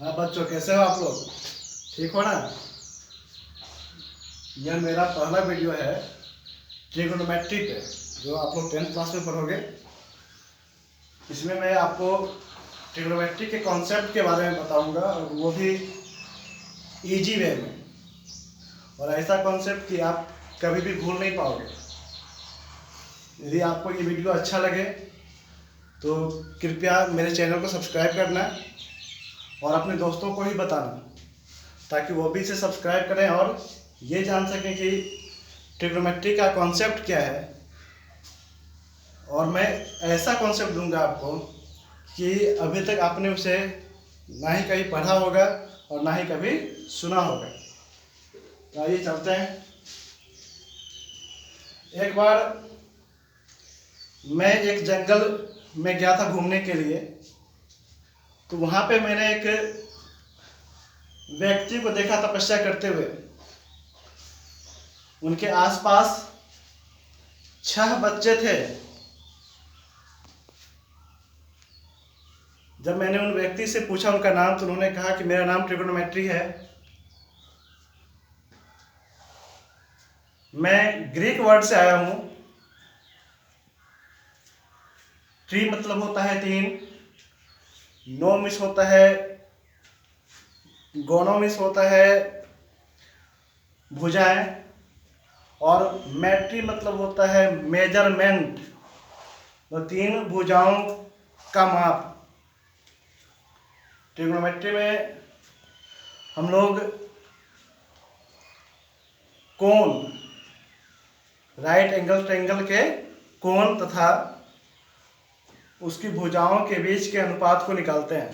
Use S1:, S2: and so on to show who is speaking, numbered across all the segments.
S1: हाँ बच्चों, कैसे हो आप लोग? ठीक हो ना? यह मेरा पहला वीडियो है ट्रिग्नोमेट्री पे, जो आप लोग 10th क्लास में पढ़ोगे। इसमें मैं आपको ट्रिग्नोमेट्री के कॉन्सेप्ट के बारे में बताऊंगा, और वो भी इजी वे में, और ऐसा कॉन्सेप्ट कि आप कभी भी भूल नहीं पाओगे। यदि आपको ये वीडियो अच्छा लगे तो कृपया मेरे चैनल को सब्सक्राइब करना और अपने दोस्तों को ही बताना, ताकि वो भी इसे सब्सक्राइब करें और ये जान सकें कि ट्रिग्नोमेट्री का कॉन्सेप्ट क्या है। और मैं ऐसा कॉन्सेप्ट दूंगा आपको कि अभी तक आपने उसे ना ही कहीं पढ़ा होगा और ना ही कभी सुना होगा। तो आइए चलते हैं। एक बार मैं एक जंगल में गया था घूमने के लिए, तो वहाँ पे मैंने एक व्यक्ति को देखा तपस्या करते हुए। उनके आसपास 6 बच्चे थे। जब मैंने उन व्यक्ति से पूछा उनका नाम, तो उन्होंने कहा कि मेरा नाम ट्रिग्नोमेट्री है। मैं ग्रीक वर्ड से आया हूँ। ट्री मतलब होता है 3, नोमिस होता है, गोनोमिस होता है भुजाएं, और मैट्री मतलब होता है मेजरमेंट, तो 3 भुजाओं का माप। ट्रिग्नोमेट्री में हम लोग कोण, राइट एंगल ट्रायंगल के कोण तथा उसकी भुजाओं के बीच के अनुपात को निकालते हैं।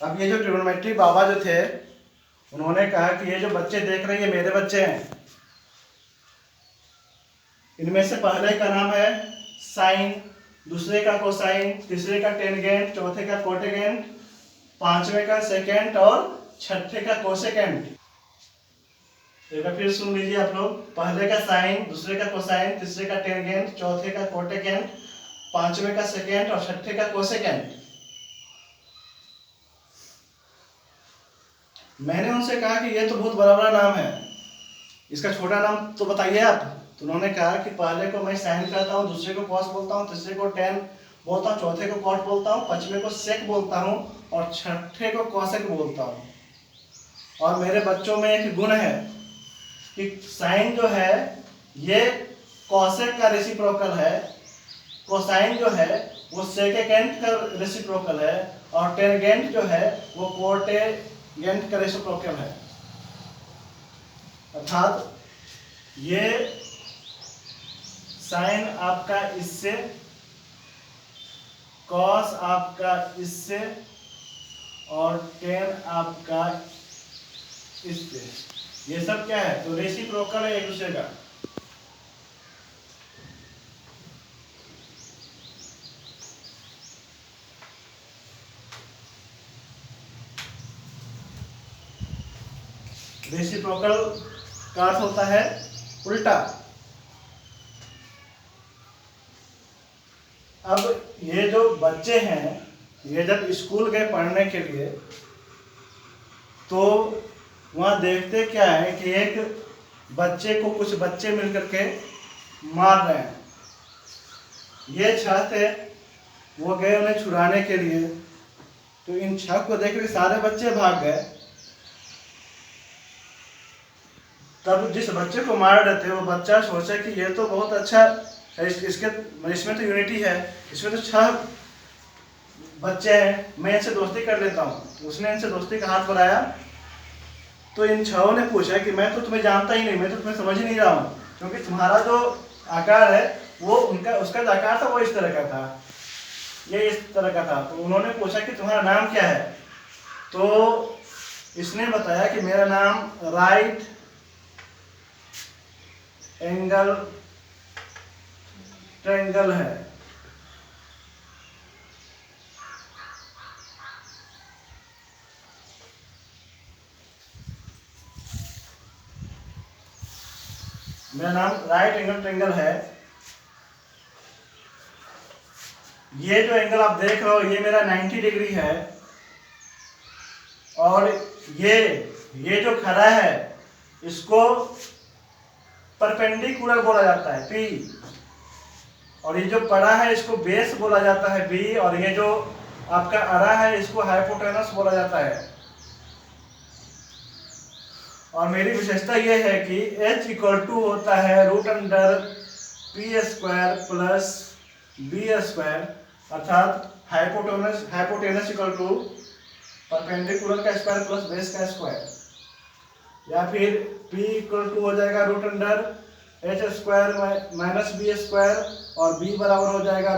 S1: अब ये जो ट्रिग्नोमेट्री बाबा जो थे, उन्होंने कहा कि ये जो बच्चे देख रहे हैं ये मेरे बच्चे हैं। इनमें से पहले का नाम है साइन, दूसरे का कोसाइन, तीसरे का टेनजेंट, चौथे का कोटेजेंट, पांचवें का सेकेंड और छठे का कोसेकेंट। एक बार फिर सुन लीजिए आप लोग। पहले का साइन, दूसरे का कोसाइन, तीसरे का टेनजेंट, चौथे का कोटेजेंट, पांचवें का सेकेंड और छठे का कोसेकेंट। मैंने उनसे कहा कि ये तो बहुत बड़ा बड़ा नाम है, इसका छोटा नाम तो बताइए आप। तो उन्होंने कहा कि पहले को मैं साइन कहता हूँ, दूसरे को कॉस बोलता हूँ, तीसरे को टेन बोलता हूँ, चौथे को कॉट बोलता हूँ, पांचवें को सेक बोलता हूँ और छठे को कॉसेक बोलता हूँ। और मेरे बच्चों में एक गुण है कि साइन जो है ये कॉसेक का रेसिप्रोकल है, कोसाइन जो है वो सेकेंड का रेसिप्रोकल है, और टेनजेंट जो है वो कोटेजेंट का रेसिप्रोकल है। अर्थात ये साइन आपका इससे, कॉस आपका इससे और टेन आपका इससे। ये सब क्या है? तो रेसिप्रोकल है एक दूसरे का। रेसिप्रोकल का अर्थ होता है उल्टा। अब ये जो बच्चे हैं, ये जब स्कूल गए पढ़ने के लिए, तो वहाँ देखते क्या है कि एक बच्चे को कुछ बच्चे मिलकर के मार रहे हैं। ये 6 थे, वो गए उन्हें छुड़ाने के लिए। तो इन 6 को देख के सारे बच्चे भाग गए। तब जिस बच्चे को मार रहे थे वो बच्चा सोचा कि ये तो बहुत अच्छा है, इसमें तो यूनिटी है, इसमें तो 6 बच्चे हैं, मैं इनसे दोस्ती कर लेता हूँ। उसने इनसे दोस्ती का हाथ बढ़ाया। तो इन 6 ने पूछा कि मैं तो तुम्हें जानता ही नहीं, मैं तो तुम्हें समझ ही नहीं रहा हूँ, क्योंकि तुम्हारा जो आकार है वो उसका जो आकार था वो इस तरह का था, ये इस तरह का था। तो उन्होंने पूछा कि तुम्हारा नाम क्या है? तो इसने बताया कि मेरा नाम राइट एंगल ट्रायंगल है। मेरा नाम राइट एंगल ट्रायंगल है। ये जो एंगल आप देख रहे हो ये मेरा 90 डिग्री है, और ये जो खड़ा है इसको परपेंडिकुलर बोला जाता है P, और ये जो पड़ा है इसको बेस बोला जाता है B, और ये जो आपका अरा है इसको हाइपोटेनस बोला जाता है। और मेरी विशेषता ये है कि H इक्वल टू होता है √p² प्लस b², अर्थात हाइपोटेनस इक्वल टू परपेंडिकुलर का स्क्वायर प्लस बेस का स्क्वायर, या फिर p इक्वल टू हो जाएगा √h² माइनस b², और b बराबर हो जाएगा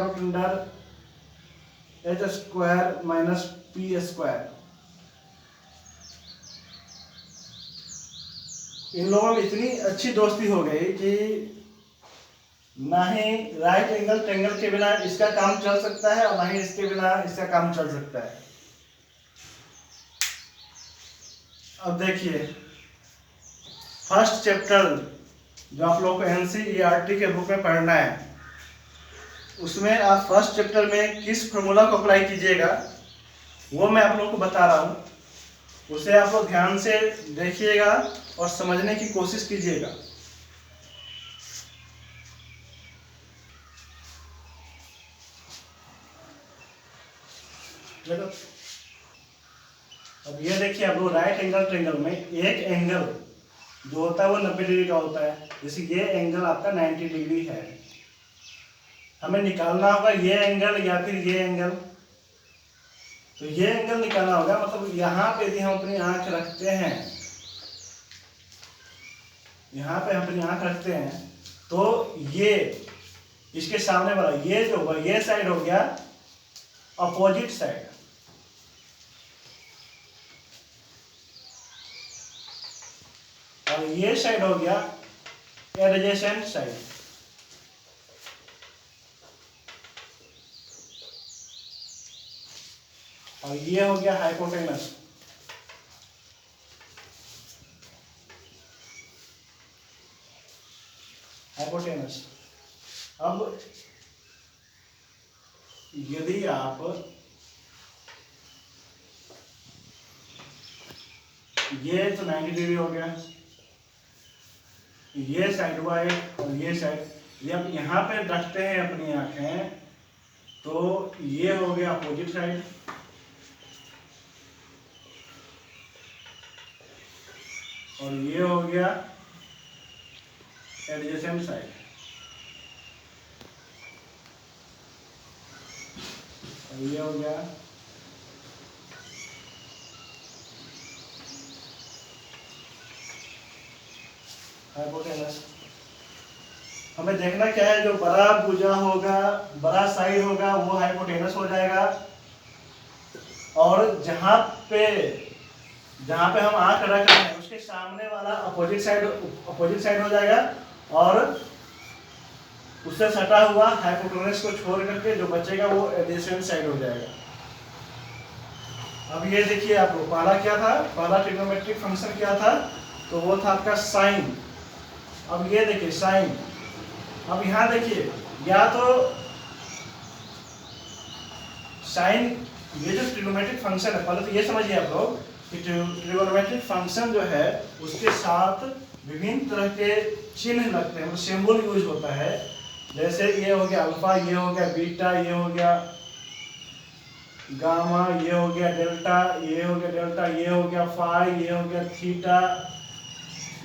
S1: √h² माइनस p²। इन लोगों में इतनी अच्छी दोस्ती हो गई कि ना ही राइट एंगल ट्रायंगल के बिना इसका काम चल सकता है, और ना ही इसके बिना इसका काम चल सकता है। अब देखिए फर्स्ट चैप्टर जो आप लोगों को NCERT के बुक में पढ़ना है, उसमें आप फर्स्ट चैप्टर में किस फॉर्मूला को अप्लाई कीजिएगा वो मैं आप लोगों को बता रहा हूँ। उसे आप लोग ध्यान से देखिएगा और समझने की कोशिश कीजिएगा। अब ये देखिए आप लोग राइट एंगल ट्रायंगल में एक एंगल जो होता है वो 90 डिग्री का होता है, जैसे ये एंगल आपका 90 डिग्री है। हमें निकालना होगा ये एंगल या फिर ये एंगल, तो ये एंगल निकालना होगा। मतलब यहाँ पे यदि हम अपनी आंख रखते हैं, यहाँ पे हम अपनी आंख रखते हैं तो ये इसके सामने वाला ये जो होगा ये साइड हो गया अपोजिट साइड, और ये साइड हो गया एडजेसेंट साइड। और ये हो गया हाइपोटेनस। अब यदि आप ये तो 90 डिग्री हो गया, ये साइड हुआ है, और ये साइड, ये आप यहाँ पे रखते हैं अपनी आंखें तो ये हो गया अपोजिट साइड, और ये हो गया एडजेसेंट साइड। और ये हो गया हाइपोटेनस। हमें देखना क्या है, जो बड़ा भुजा होगा, बड़ा साइड होगा वो हाइपोटेनस हो जाएगा, और जहाँ पे हम आंख रख रहे हैं उसके सामने वाला अपोजिट साइड हो जाएगा, और उससे सटा हुआ हाइपोटेनस को छोड़ करके जो बचेगा वो एडजेसेंट साइड हो जाएगा। अब ये देखिए आपको पहला क्या था, पहला ट्रिग्नोमेट्रिक फंक्शन क्या था, तो वो था आपका साइन। अब ये देखिए साइन, अब यहाँ देखिए या तो साइन, ये जो ट्रिग्नोमेट्रिक फंक्शन है, पहले तो ये समझिए आप लोग कि ट्रिग्नोमेट्रिक फंक्शन जो है उसके साथ विभिन्न तरह के चिन्ह लगते हैं, मतलब सिंबल यूज होता है। जैसे ये हो गया अल्फा, ये हो गया बीटा, ये हो गया गामा, ये हो गया डेल्टा, ये हो गया डेल्टा, ये हो गया फाई, ये हो गया थीटा,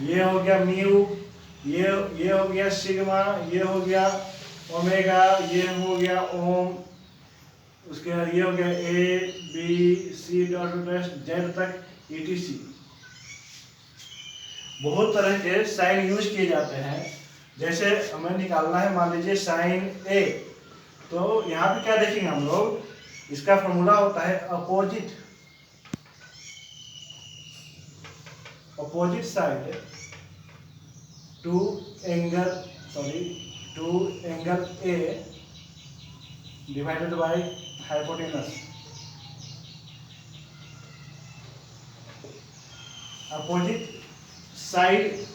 S1: ये हो गया म्यू, ये हो गया सिग्मा, ये हो गया ओमेगा, ये हो गया ओम, उसके बाद ये हो गया A B C dot Z तक ETC। बहुत तरह के साइन यूज किए जाते हैं। जैसे हमें निकालना है मान लीजिए साइन A, तो यहाँ पे क्या देखेंगे हम लोग, इसका फॉर्मूला होता है opposite side to angle A divided by hypotenuse. Opposite side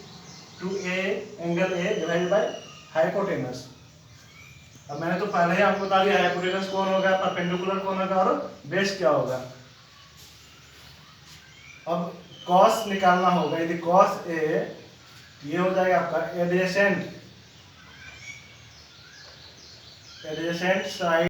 S1: to angle A divided by hypotenuse. अब मैंने तो पहले ही आपको बता दिया हाइपोटेनस कौन होगा, परपेंडिकुलर कौन होगा और बेस क्या होगा। अब कॉस निकालना होगा। यदि कॉस ए, ये हो जाएगा आपका एडजेसेंट साइड